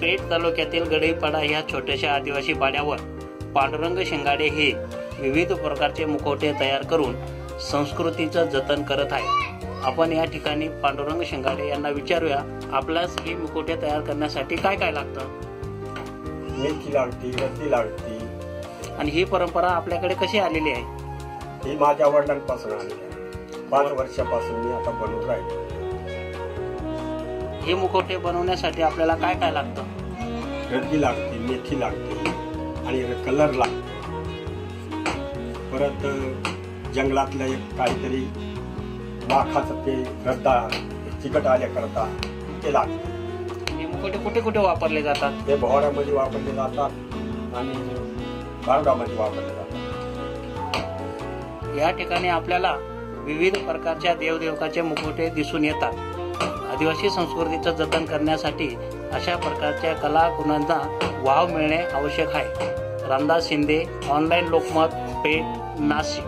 पेठ तालुक्यातील गढईपाडा ह्या छोट्याशा आदिवासी पाड्यावर पांडुरंग शिंगाडे हे विविध प्रकारचे मुखवटे तयार करून संस्कृतीचं जतन करत आहे। आपण या ठिकाणी पांडुरंग शिंगाडे यांना विचारूया, आपल्यास ही मुखवटे तयार करण्यासाठी काय काय लागतं? मेथी लागते, रद्दी लागते। आणि ही परंपरा आपल्याकडे कशी आलेली आहे? ही माझ्या वडिलांपासून आलेली आहे। 5 वर्षापासून मी आता बनवून राहिलो। हे मुखवटे बनवण्यासाठी आपल्याला काय काय लागतं? रद्दी लागते, मेथी लागते आणि कलर लागतो। परत जंगलातलं एक काहीतरी लाखाचं ते रद्दा चिकट आल्याकरता ते लागतं। हे मुखवटे कुठे कुठे वापरले जातात? ते भोवऱ्यामध्ये वापरले जातात आणि बारडामध्ये वापरले जातात। या ठिकाणी आपल्याला विविध प्रकारच्या देवदेवताचे मुखवटे दिसून येतात। आदिवासी संस्कृतीचं जतन करण्यासाठी अशा प्रकारच्या कलाकुनांना वाव मिळणे आवश्यक आहे। रामदास शिंदे, ऑनलाईन लोकमत, पेठ, नाशिक।